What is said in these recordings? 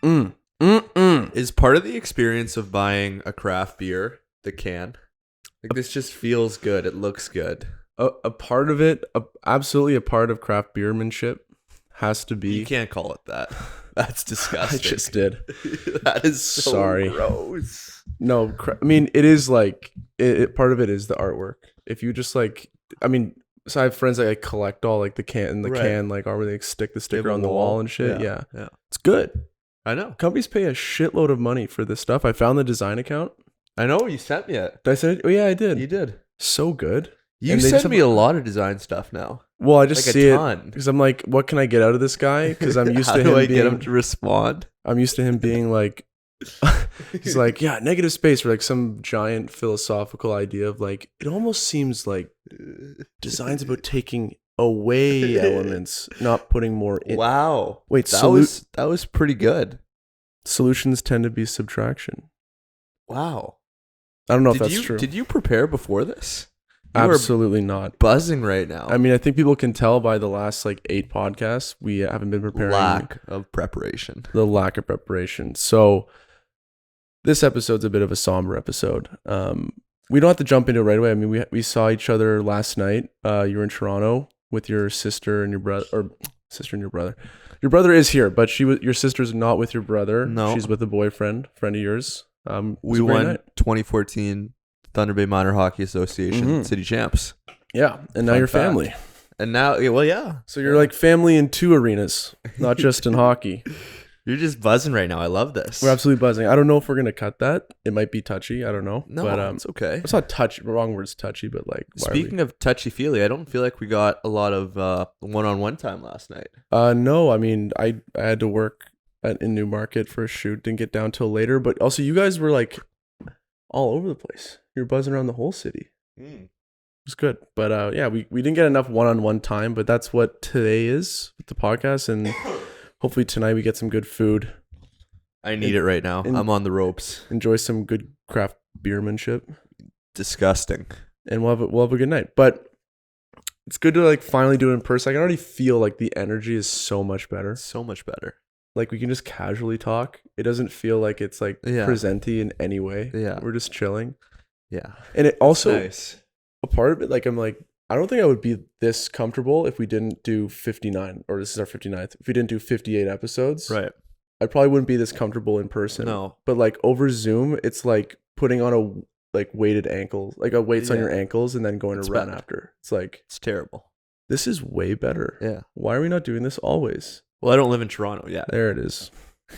Is part of the experience of buying a craft beer the can? Like, this just feels good. It looks good. A part of it, absolutely a part of craft beermanship has to be. You can't call it that. That's disgusting. I just did. That is so Sorry. gross. No, I mean, it is like, part of it is the artwork. If you just like, I mean, so I have friends that like collect all like the can, like where they stick the sticker on the wall and shit. Yeah. It's good. I know. Companies pay a shitload of money for this stuff. I found the design account. I know. You sent me it. Did I send it? Oh yeah, I did. You did. So good. You send me a lot of design stuff now. Well, I just like see a ton. it because I'm like, what can I get out of this guy? Because I'm used How to do him I being. get him to respond? I'm used to him being like, he's like, yeah, negative space, or like some giant philosophical idea of like, it almost seems like design's about taking away elements, not putting more in. Wow. Wait, that was pretty good. Solutions tend to be subtraction. Wow. I don't know if that's true. Did you prepare before this? You Absolutely not. Buzzing right now. I mean, I think people can tell by the last like 8 podcasts, we haven't been preparing. Lack of preparation. The lack of preparation. So this episode's a bit of a somber episode. We don't have to jump into it right away. I mean, we saw each other last night. You were in Toronto with your sister and your brother, or sister and your brother. Your brother is here, but your sister's not with your brother. No, she's with a friend of yours. We won 2014 Thunder Bay Minor Hockey Association City Champs. Yeah, and now you're family. And now, well, yeah. So you're like family in 2 arenas, not just in hockey. You're just buzzing right now. I love this. We're absolutely buzzing. I don't know if we're gonna cut that. It might be touchy. I don't know. No, but, it's okay. It's not touchy. Wrong word's touchy, but like. Speaking of touchy-feely, I don't feel like we got a lot of one-on-one time last night. No, I mean, I had to work in Newmarket for a shoot. Didn't get down till later. But also, you guys were like all over the place. You're buzzing around the whole city. It was good. But yeah, we didn't get enough one-on-one time. But that's what today is with the podcast, and hopefully tonight we get some good food. I need it right now. I'm on the ropes. Enjoy some good craft beermanship. Disgusting. And we'll have a good night. But it's good to like finally do it in person. I can already feel like the energy is so much better. So much better. Like we can just casually talk. It doesn't feel like it's like presenty in any way. Yeah. We're just chilling. Yeah. And it also, nice. A part of it, like I'm like, I don't think I would be this comfortable if we didn't do 59, or this is our 59th. If we didn't do 58 episodes. Right. I probably wouldn't be this comfortable in person. No. But like over Zoom, it's like putting on a like weighted ankle, like a weights on your ankles and then going to run after. It's like, it's terrible. This is way better. Yeah. Why are we not doing this always? Well, I don't live in Toronto yet. There it is.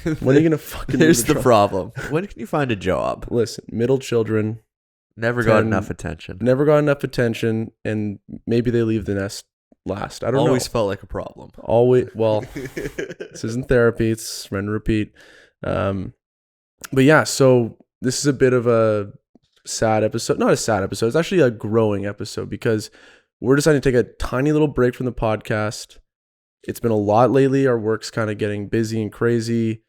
When are you going to fucking Here's the problem. When can you find a job? Listen, middle children. Never got enough attention. Never got enough attention, and maybe they leave the nest last. I don't know. Always felt like a problem. Always. Well, this isn't therapy. It's run and repeat. But yeah, so this is a bit of a sad episode. Not a sad episode. It's actually a growing episode because we're deciding to take a tiny little break from the podcast. It's been a lot lately. Our work's kind of getting busy and crazy.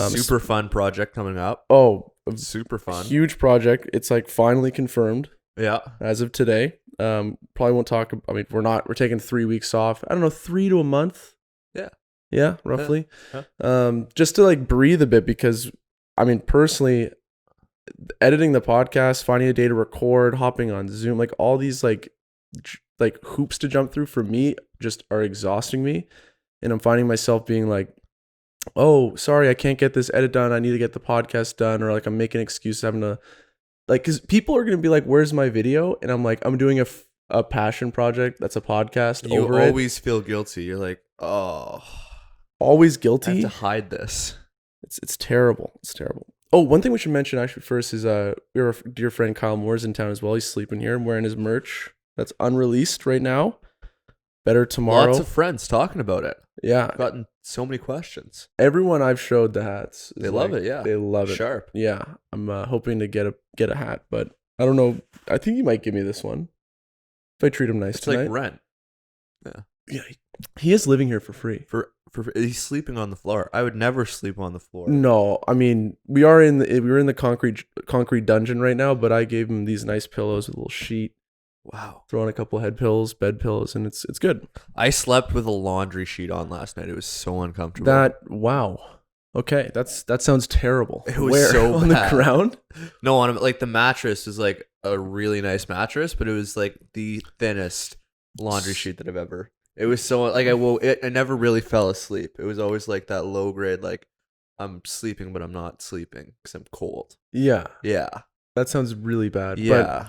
Super fun project coming up. Oh, super fun. Huge project. It's like finally confirmed. Yeah. As of today. Probably won't talk. I mean, we're taking 3 weeks off. I don't know, 3 to a month. Yeah. Yeah, roughly. Yeah. Just to like breathe a bit because, I mean, personally, editing the podcast, finding a day to record, hopping on Zoom, like all these like hoops to jump through for me just are exhausting me. And I'm finding myself being like, oh, sorry, I can't get this edit done. I need to get the podcast done. Or like I'm making excuses having to like, because people are going to be like, where's my video? And I'm like, I'm doing a passion project. That's a podcast. You always feel guilty. You're like, oh, always guilty. I have to hide this. It's terrible. It's terrible. Oh, one thing we should mention actually first is our dear friend Kyle Moore's in town as well. He's sleeping here. I'm wearing his merch that's unreleased right now. Better tomorrow. Lots of friends talking about it. Yeah. I've gotten so many questions. Everyone I've showed the hats. They love it, yeah. They love it. Sharp. Yeah. I'm hoping to get a hat, but I don't know. I think you might give me this one. If I treat him nice tonight. It's like rent. Yeah. Yeah. He is living here for free. He's sleeping on the floor. I would never sleep on the floor. No, I mean, we're in the concrete dungeon right now, but I gave him these nice pillows with a little sheet. Wow. Throw on a couple head pillows, bed pillows, and it's good. I slept with a laundry sheet on last night. It was so uncomfortable. Wow. Okay, that sounds terrible. It was Where? so On bad. the ground? No, on like the mattress was like a really nice mattress, but it was like the thinnest laundry sheet that I've ever. It was so like I never really fell asleep. It was always like that low grade, like I'm sleeping but I'm not sleeping because I'm cold. Yeah, Yeah, that sounds really bad. yeah.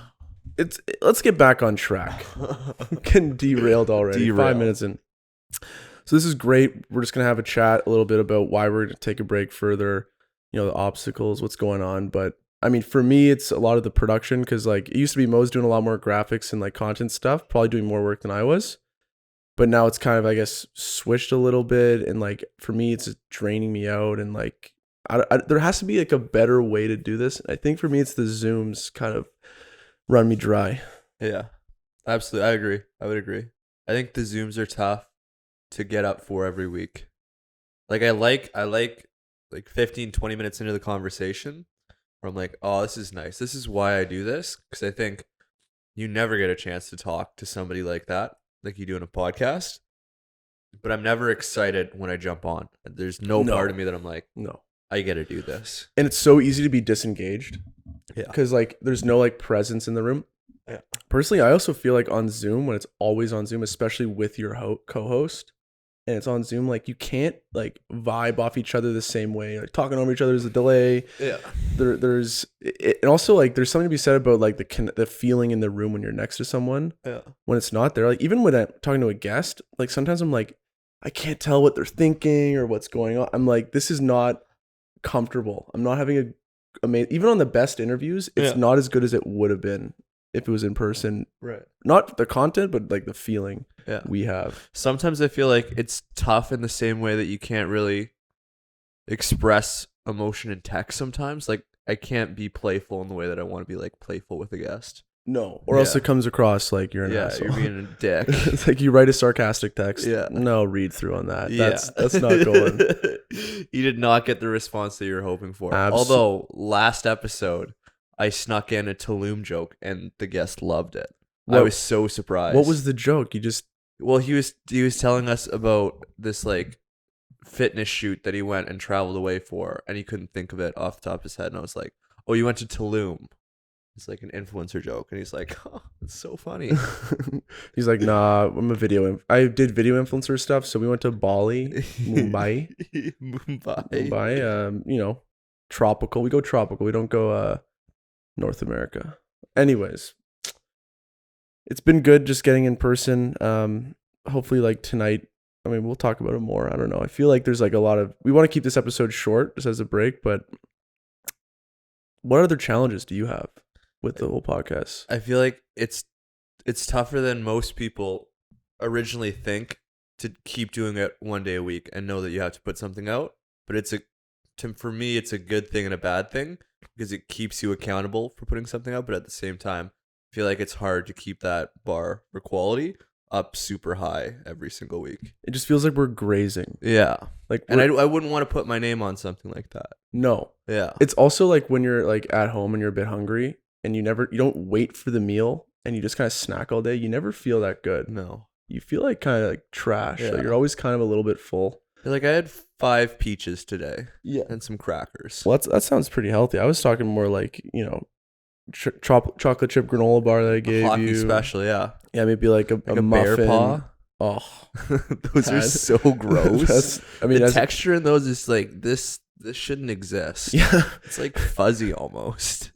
But let's get back on track. Getting derailed already. 5 minutes in. So this is great. We're just gonna have a chat a little bit about why we're gonna take a break further, the obstacles, what's going on. But I mean, for me, it's a lot of the production because like it used to be Mose doing a lot more graphics and like content stuff, probably doing more work than I was. But now it's kind of, I guess, switched a little bit, and like for me, it's draining me out, and like there has to be like a better way to do this. I think for me, it's the Zooms kind of run me dry. Yeah, absolutely. I agree. I would agree. I think the Zooms are tough to get up for every week. Like I like 15, 20 minutes into the conversation where I'm like, oh, this is nice. This is why I do this. Because I think you never get a chance to talk to somebody like that, like you do in a podcast. But I'm never excited when I jump on. There's no part of me that I'm like, no, I get to do this. And it's so easy to be disengaged. Yeah. Because like there's no like presence in the room. Yeah. Personally, I also feel like on Zoom, when it's always on Zoom, especially with your co-host, and it's on Zoom, like you can't like vibe off each other the same way. Like talking over each other, there's a delay. Yeah. And also like there's something to be said about like the feeling in the room when you're next to someone. Yeah. When it's not there, like even when I'm talking to a guest, like sometimes I'm like, I can't tell what they're thinking or what's going on. I'm like, this is not comfortable. I'm not having even on the best interviews, it's not as good as it would have been if it was in person. Right. Not the content, but like the feeling we have. Sometimes I feel like it's tough in the same way that you can't really express emotion in text sometimes. Like I can't be playful in the way that I want to be like playful with a guest. No. Or else it comes across like you're an asshole. You're being a dick. It's like you write a sarcastic text. Yeah. No read through on that. Yeah. That's not going. You did not get the response that you were hoping for. Although last episode I snuck in a Tulum joke and the guest loved it. I was so surprised. What was the joke? Well, he was telling us about this like fitness shoot that he went and traveled away for, and he couldn't think of it off the top of his head. And I was like, "Oh, you went to Tulum." It's like an influencer joke, and he's like, "Oh, it's so funny." He's like, "Nah, I'm a video. I did video influencer stuff, so we went to Bali, Mumbai. Tropical. We go tropical. We don't go North America. Anyways, it's been good just getting in person. Hopefully, like tonight. I mean, we'll talk about it more. I don't know. I feel like there's like a lot of. We want to keep this episode short, just as a break. But what other challenges do you have with the whole podcast? I feel like it's tougher than most people originally think to keep doing it one day a week and know that you have to put something out. But for me, it's a good thing and a bad thing because it keeps you accountable for putting something out. But at the same time, I feel like it's hard to keep that bar for quality up super high every single week. It just feels like we're grazing. Yeah. And I wouldn't want to put my name on something like that. No. Yeah. It's also like when you're like at home and you're a bit hungry and you don't wait for the meal and you just kind of snack all day. You never feel that good. No. You feel like kind of like trash. Yeah. Like you're always kind of a little bit full. Like I had 5 peaches today. Yeah. And some crackers. Well, that sounds pretty healthy. I was talking more like, chocolate chip granola bar that I gave Hockey you. special, yeah. Yeah, maybe like a muffin. Bear paw. Oh, those are so gross. The texture in those is like this shouldn't exist. Yeah, it's like fuzzy almost.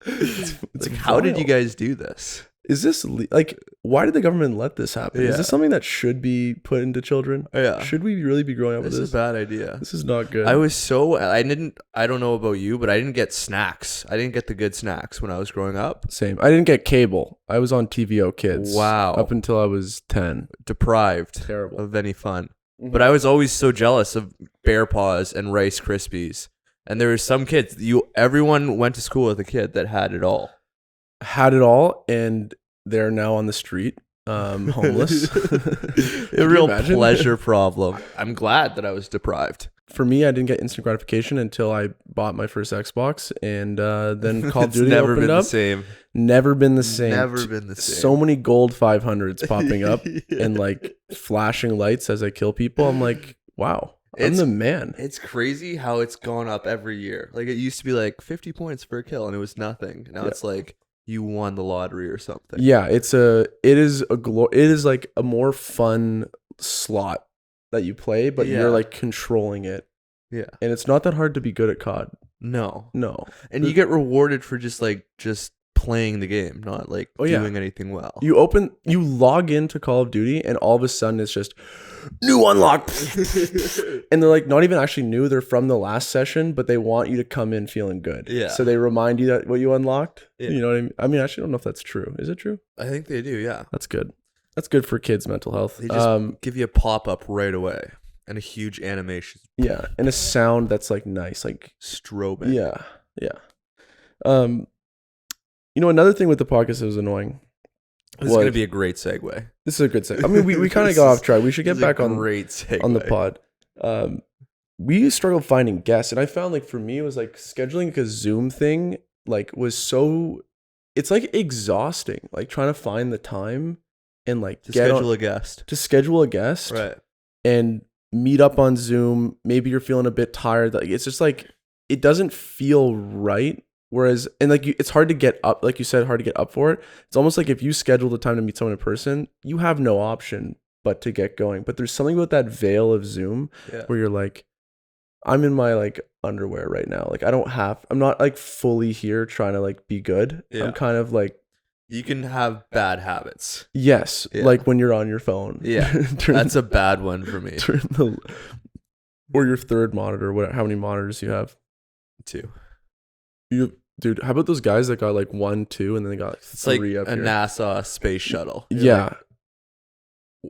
it's like, how did you guys do this? Is this like, why did the government let this happen? Yeah. Is this something that should be put into children? Yeah. Should we really be growing up with this? This is a bad idea. This is not good. I don't know about you, but I didn't get snacks. I didn't get the good snacks when I was growing up. Same. I didn't get cable. I was on TVO Kids. Wow. Up until I was 10. Deprived. Terrible. Of any fun. Mm-hmm. But I was always so jealous of Bear Paws and Rice Krispies. And there were some kids, everyone went to school with a kid that had it all. And they're now on the street, homeless. A real pleasure problem. I'm glad that I was deprived. For me, I didn't get instant gratification until I bought my first Xbox, and then Call of Duty never opened been up. the same. Never been the same. Never been the same. So many gold 500s popping up and like flashing lights as I kill people. I'm like, wow. I'm the man. It's crazy how it's gone up every year. Like, it used to be like 50 points for a kill, and it was nothing. Now it's like you won the lottery or something. Yeah, it is like a more fun slot that you play, but you're like controlling it. Yeah. And it's not that hard to be good at COD. No. And The- you get rewarded for just playing the game, not like doing anything well. You log into Call of Duty, and all of a sudden it's just new unlock. And they're like not even actually new, they're from the last session, but they want you to come in feeling good. Yeah. So they remind you that what you unlocked. Yeah. You know what I mean? I mean, I actually don't know if that's true. Is it true? I think they do, yeah. That's good. That's good for kids' mental health. They just give you a pop-up right away and a huge animation. Yeah, and a sound that's like nice, like strobing. Yeah. You know, another thing with the podcast that was annoying. This is going to be a great segue. This is a good segue. I mean, we kind of got off track. We should get back on the pod. We struggled finding guests, and I found like for me it was like scheduling like a Zoom thing like was so it's like exhausting, like trying to find the time and like to schedule a guest. Right. And meet up on Zoom. Maybe you're feeling a bit tired. Like it's just like it doesn't feel right. Whereas, and like it's hard to get up, like you said, hard to get up for it. It's almost like if you schedule the time to meet someone in person, you have no option but to get going. But there's something about that veil of Zoom where you're like, I'm in my like underwear right now. Like I'm not like fully here trying to like be good. Yeah. I'm kind of like, you can have bad habits. Yes. Yeah. Like when you're on your phone. Yeah. That's a bad one for me. Or your third monitor. How many monitors you have? 2. Dude, how about those guys that got like 1, 2, and then they got like 3 up here? It's like a NASA space shuttle. Yeah.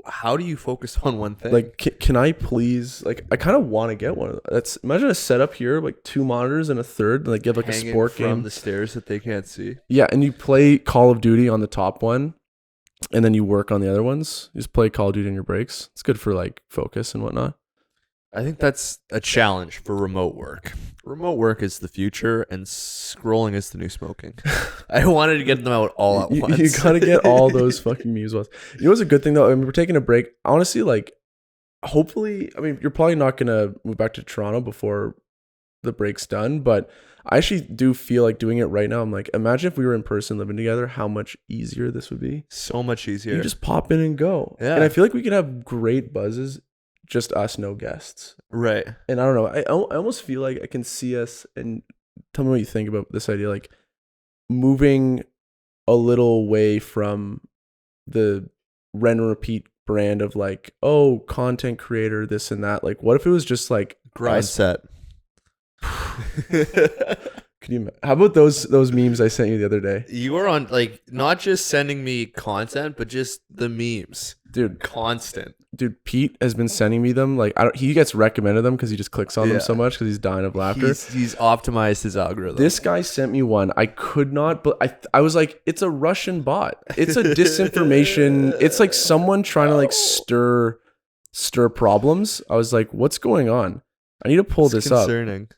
How do you focus on one thing? Like, can I please, like, I kind of want to get one of those. Imagine a setup here, like 2 monitors and a third, and like give like hanging a sport game from the stairs that they can't see. Yeah, and you play Call of Duty on the top one, and then you work on the other ones. You just play Call of Duty in your breaks. It's good for like focus and whatnot. I think that's a challenge for remote work. Remote work is the future, and scrolling is the new smoking. I wanted to get them out all at once. You gotta get all those fucking memes once. You know what's a good thing though? I mean, we're taking a break. Honestly, like, hopefully, I mean, you're probably not gonna move back to Toronto before the break's done, but I actually do feel like doing it right now. I'm like, imagine if we were in person living together, how much easier this would be. So much easier. You just pop in and go. Yeah. And I feel like we could have great buzzes. Just us, no guests. Right. And I don't know. I almost feel like I can see us, and tell me what you think about this idea, like moving a little away from the rent and repeat brand of like, oh, content creator, this and that. Like, what if it was just like grind set? Can you? How about those memes I sent you the other day? You were on like not just sending me content, but just the memes, dude. Constant. Dude, Pete has been sending me them. Like, he gets recommended them because he just clicks on them so much because he's dying of laughter. He's optimized his algorithm. This guy sent me one. I could not, but I was like, it's a Russian bot. It's a disinformation. It's like someone trying to like stir problems. I was like, what's going on? I need to pull this concerning.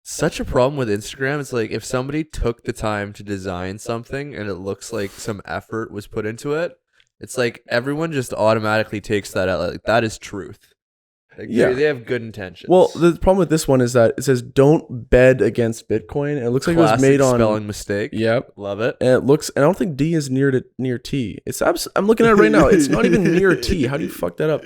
Such a problem with Instagram. It's like if somebody took the time to design something and it looks like some effort was put into it, it's like everyone just automatically takes that out. Like that is truth. Like they have good intentions. Well, the problem with this one is that it says don't bet against Bitcoin. And it looks like it was made on spelling mistake. Yep, love it. And it looks, and I don't think D is near T. I'm looking at it right now. It's not even near T. How do you fuck that up?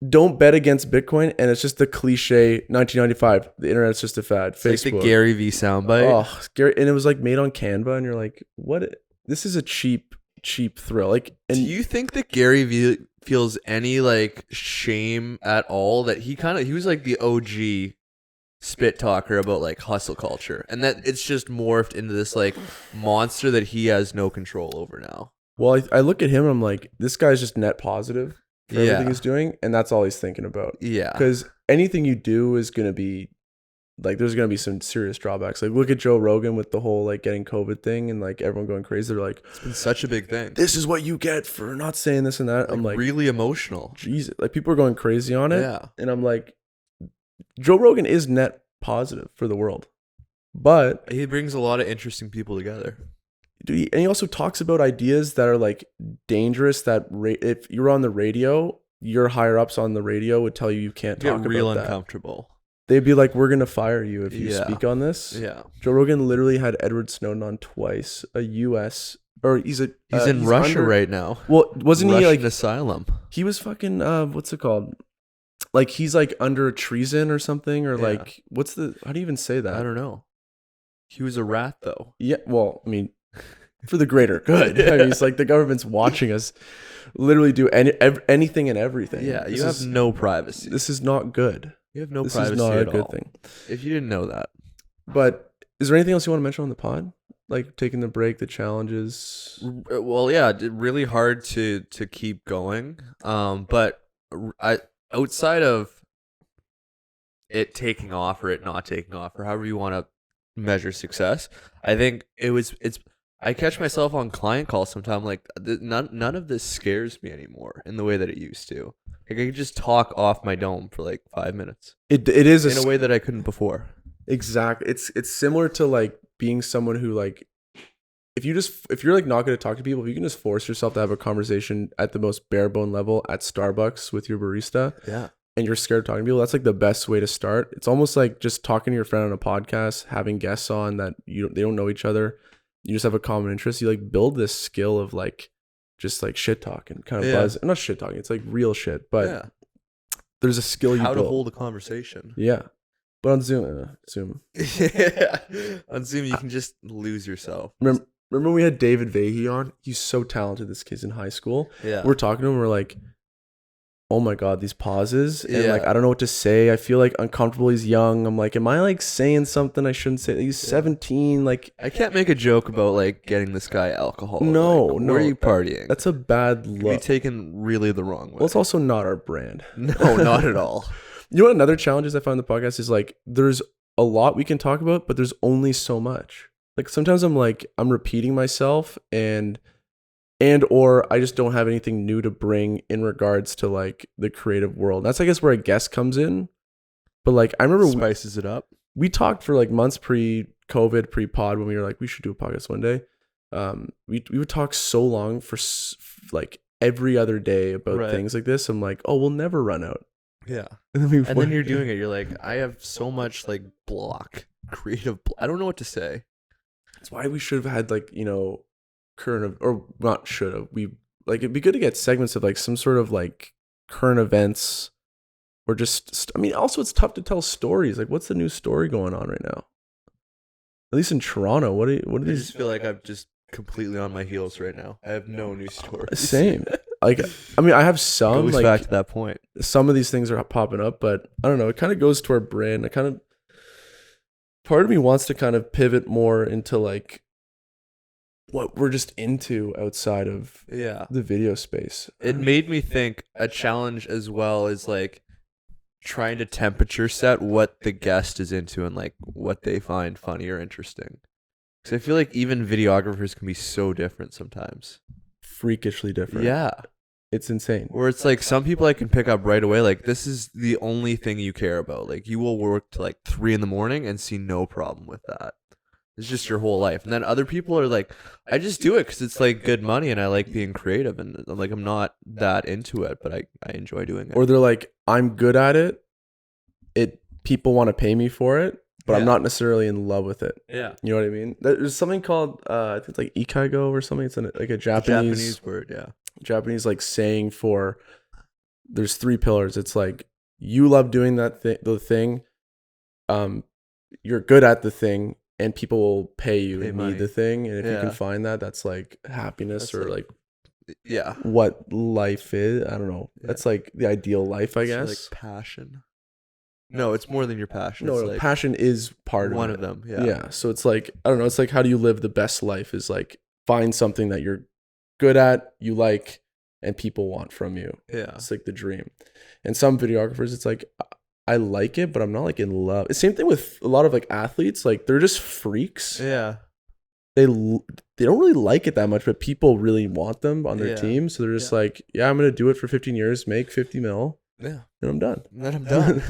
Don't bet against Bitcoin, and it's just the cliche 1995. The internet's just a fad. It's Facebook, like the Gary V soundbite. Oh, Gary, and it was like made on Canva, and you're like, what? This is a cheap thrill. Like, and do you think that Gary V feels any like shame at all that he was like the OG spit talker about like hustle culture, and that it's just morphed into this like monster that he has no control over now? Well, I look at him and I'm like, this guy's just net positive for everything he's doing, and that's all he's thinking about. Yeah, because anything you do is going to be like, there's going to be some serious drawbacks. Like, look at Joe Rogan with the whole like getting COVID thing and like everyone going crazy. They're like, it's been such a big thing. This is what you get for not saying this and that. I'm like, really emotional. Jesus, like people are going crazy on it. Yeah, and I'm like, Joe Rogan is net positive for the world, but he brings a lot of interesting people together. Dude, and he also talks about ideas that are like dangerous. That if you're on the radio, your higher ups on the radio would tell you can't Get talk real about that. uncomfortable. They'd be like, we're gonna fire you if you Yeah. speak on this. Yeah. Joe Rogan literally had Edward Snowden on twice. A U.S. or he's in Russia right now. Well, wasn't Russian he like asylum? he was fucking what's it called? Like he's like under treason or something, or Yeah. like what's the how do you even say that? I don't know. He was a rat though. Yeah, well, I mean, for the greater good. I mean, it's like the government's watching us literally do anything and everything. Yeah, you have no privacy. This is not good. You have no This privacy is not a at good all. thing. If you didn't know that. But is there anything else you want to mention on the pod? Like taking the break, the challenges? Well, yeah, really hard to keep going. But outside of it taking off or it not taking off or however you want to measure success, I think it's I catch myself on client calls sometimes like none of this scares me anymore in the way that it used to. Like I could just talk off my dome for like 5 minutes. It is in a way that I couldn't before. Exactly. It's similar to like being someone who like if you're like not going to talk to people, if you can just force yourself to have a conversation at the most bare bone level at Starbucks with your barista, Yeah. and you're scared of talking to people, that's like the best way to start. It's almost like just talking to your friend on a podcast, having guests on that they don't know each other. You just have a common interest. You like build this skill of like just like shit talking, kind of buzz. Not shit talking. It's like real shit, but there's a skill you How build. to hold a conversation. Yeah. But on Zoom. Yeah. On Zoom, you can just lose yourself. Remember when we had David Vahey on? He's so talented. This kid's in high school. Yeah. We're talking to him. We're like, oh my God, these pauses. And Yeah. like, I don't know what to say. I feel like uncomfortable. He's young. I'm like, am I like saying something I shouldn't say? He's 17. Like, I can't make a joke about like getting this guy alcohol. No, like, no. Where are you partying? That's a bad Could be look. taken really the wrong way. Well, it's also not our brand. No, not at all. You know what another challenge is I find in the podcast is like, there's a lot we can talk about, but there's only so much. Like sometimes I'm like, I'm repeating myself and or I just don't have anything new to bring in regards to like the creative world. That's I guess where a guest comes in. But like I remember Spices it up. we talked for like months pre-COVID, pre-pod when we were like, we should do a podcast one day. We would talk so long for like every other day about things like this. I'm like, oh, we'll never run out. Yeah. And then you're doing it. You're like, I have so much like creative. I don't know what to say. That's why we should have had like, you know, or not should have. We like it'd be good to get segments of like some sort of like current events or just I mean, also it's tough to tell stories. Like what's the new story going on right now? At least in Toronto, what are I these? just feel like I'm just completely on my heels right now. I have no new stories. Same. Like I mean, I have some Goes like back to that point. some of these things are popping up, but I don't know. It kind of goes to our brand. Part of me wants to kind of pivot more into like what we're just into outside of Yeah. the video space. It made me think a challenge as well is like trying to temperature set what the guest is into and like what they find funny or interesting. Because I feel like even videographers can be so different sometimes. Freakishly different. Yeah. It's insane. Where it's like some people I can pick up right away. Like this is the only thing you care about. Like you will work to like 3 a.m. and see no problem with that. It's just your whole life. And then other people are like, I just do it because it's like good money and I like being creative. And like I'm not that into it, but I enjoy doing it. Or they're like, I'm good at it. People want to pay me for it, but I'm not necessarily in love with it. Yeah. You know what I mean? There's something called I think it's like ikigo or something. It's like a Japanese word, yeah. Japanese like saying for there's 3 pillars. It's like you love doing the thing, you're good at the thing, and people will pay you and money. need the thing. And if you Yeah. can find that, that's like happiness That's or like- like Yeah. what life is. I don't know. Yeah. That's like the ideal life, I It's guess. like passion. No, it's more than your passion. No, It's no, like passion is part one of of it. them. Yeah. Yeah. So it's like, I don't know. It's like, how do you live the best life is like find something that you're good at, you like, and people want from you. Yeah. It's like the dream. And some videographers, it's like, I like it, but I'm not like in love. Same thing with a lot of like athletes. Like they're just freaks. Yeah. They don't really like it that much, but people really want them on their Yeah. team. So they're just like, yeah, I'm going to do it for 15 years, make 50 mil, Yeah. and I'm done. And then I'm done.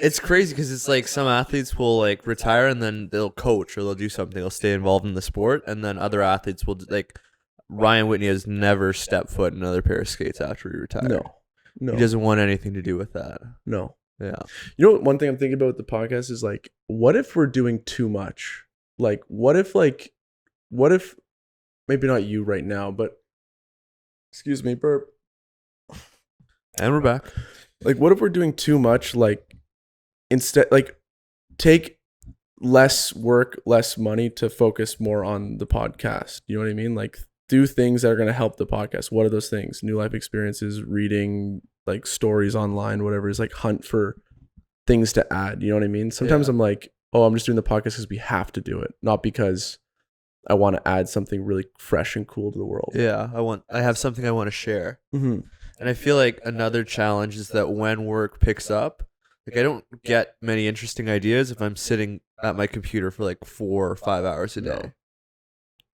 It's crazy because it's like some athletes will like retire and then they'll coach or they'll do something. They'll stay involved in the sport. And then other athletes will like Ryan Whitney has never stepped foot in another pair of skates after he retired. No. No. He doesn't want anything to do with that. No. Yeah. You know, one thing I'm thinking about with the podcast is like, what if we're doing too much? Like, what if maybe not you right now, but excuse me, burp. And we're back. Like, what if we're doing too much? Like, instead, like, take less work, less money to focus more on the podcast. You know what I mean? Like, do things that are going to help the podcast. What are those things? New life experiences, reading, like stories online, whatever. Is like hunt for things to add. You know what I mean? Sometimes I'm like, oh, I'm just doing the podcast because we have to do it, not because I want to add something really fresh and cool to the world. Yeah, I have something I want to share. Mm-hmm. And I feel like another challenge is that when work picks up, like I don't get many interesting ideas if I'm sitting at my computer for like 4 or 5 hours a day. No.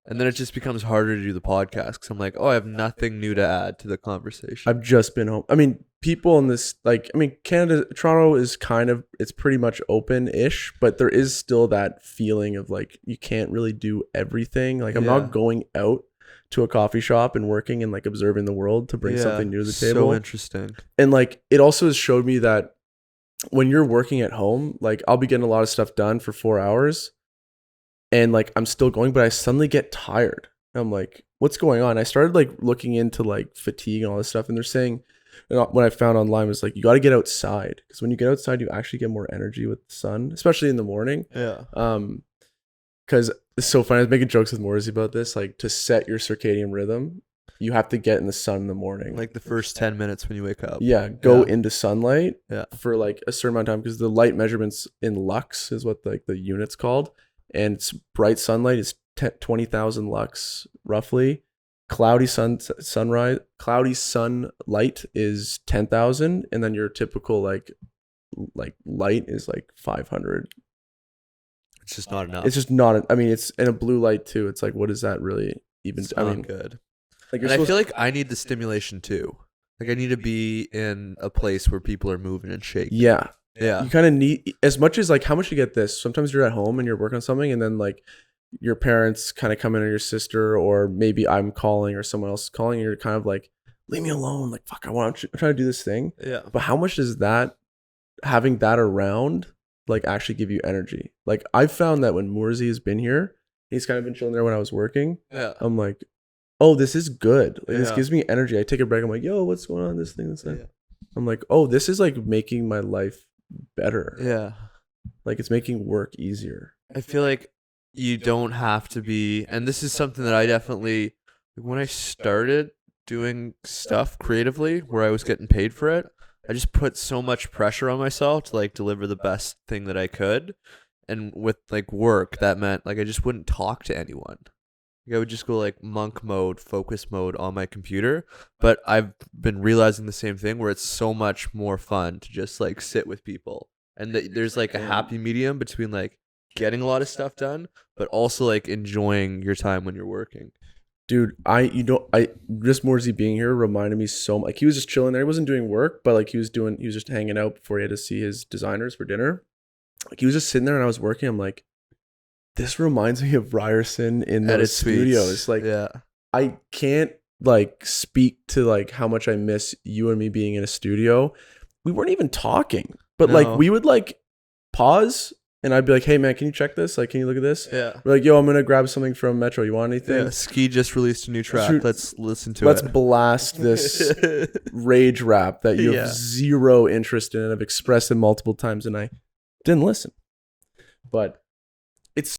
And then it just becomes harder to do the podcast because I'm like, oh, I have nothing new to add to the conversation. I've just been home. I mean, people in this, like, I mean, Toronto is it's pretty much open-ish, but there is still that feeling of like, you can't really do everything. Like, I'm not going out to a coffee shop and working and like observing the world to bring something new to the table. So interesting. And like, it also has showed me that when you're working at home, like I'll be getting a lot of stuff done for 4 hours and like I'm still going, but I suddenly get tired. I'm like, what's going on? I started like looking into like fatigue and all this stuff. And they're saying, what I found online was like, you got to get outside because when you get outside, you actually get more energy with the sun, especially in the morning. Yeah. Because it's so funny. I was making jokes with Mose about this. Like, to set your circadian rhythm, you have to get in the sun in the morning. Like the first 10 minutes when you wake up. Yeah. Go into sunlight for like a certain amount of time because the light measurements in lux is what like the unit's called. And it's bright sunlight is 20,000 lux roughly. Cloudy sunlight is 10,000. And then your typical like light is like 500. It's just not enough. It's just not. I mean, it's in a blue light too. It's like, what is that really even? It's not good. Like, and I feel like I need the stimulation too. Like I need to be in a place where people are moving and shaking. Yeah. Yeah. You kind of need as much as like how much you get this. Sometimes you're at home and you're working on something, and then like your parents kind of come in or your sister, or maybe I'm calling or someone else is calling, and you're kind of like, leave me alone. Like, fuck, I'm trying to do this thing. Yeah. But how much does that having that around like actually give you energy? Like I've found that when Murzi has been here, he's kind of been chilling there when I was working. Yeah. I'm like, oh, this is good. Like, this gives me energy. I take a break. I'm like, yo, what's going on? This thing, this thing. Yeah. I'm like, oh, this is like making my life better. Yeah. Like it's making work easier. I feel like you don't have to be, and this is something that I definitely, when I started doing stuff creatively where I was getting paid for it, I just put so much pressure on myself to like deliver the best thing that I could. And with like work, that meant like I just wouldn't talk to anyone. Like I would just go like monk mode, focus mode on my computer. But I've been realizing the same thing where it's so much more fun to just like sit with people. And there's like a happy medium between like getting a lot of stuff done, but also like enjoying your time when you're working. Dude, just Morsey being here reminded me so much. Like he was just chilling there. He wasn't doing work, but like he was just hanging out before he had to see his designers for dinner. Like he was just sitting there and I was working. I'm like, this reminds me of Ryerson in those studios. Like, I can't like speak to like how much I miss you and me being in a studio. We weren't even talking, but like we would like pause. And I'd be like, hey, man, can you check this? Like, can you look at this? Yeah. We're like, yo, I'm going to grab something from Metro. You want anything? Yeah, Ski just released a new track. Let's listen to Let's blast this rage rap that you have zero interest in and have expressed it multiple times. And I didn't listen. But it's...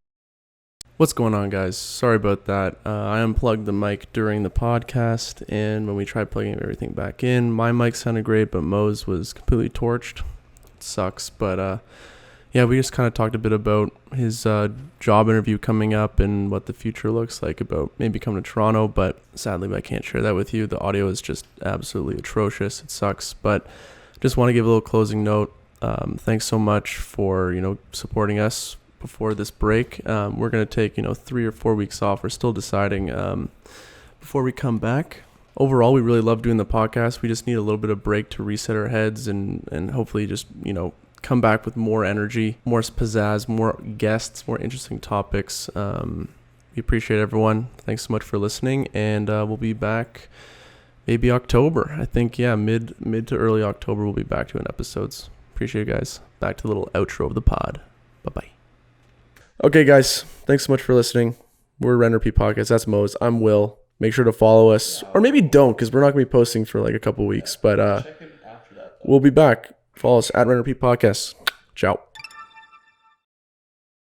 What's going on, guys? Sorry about that. I unplugged the mic during the podcast. And when we tried plugging everything back in, my mic sounded great, but Mose was completely torched. It sucks, but... yeah, we just kind of talked a bit about his job interview coming up and what the future looks like about maybe coming to Toronto, but sadly I can't share that with you. The audio is just absolutely atrocious. It sucks, but just want to give a little closing note. Thanks so much for, supporting us before this break. We're going to take, 3 or 4 weeks off. We're still deciding before we come back. Overall, we really love doing the podcast. We just need a little bit of break to reset our heads and hopefully just, come back with more energy, more pizzazz, more guests, more interesting topics. We appreciate everyone. Thanks so much for listening, and we'll be back maybe October. I think, yeah, mid to early October we'll be back doing episodes. Appreciate you guys. Back to the little outro of the pod. Bye-bye. Okay, guys. Thanks so much for listening. We're RnR Podcast. That's Mose. I'm Will. Make sure to follow us. Or maybe don't, because we're not going to be posting for like a couple weeks. But we'll be back. Follow us at RnR Podcast. Ciao.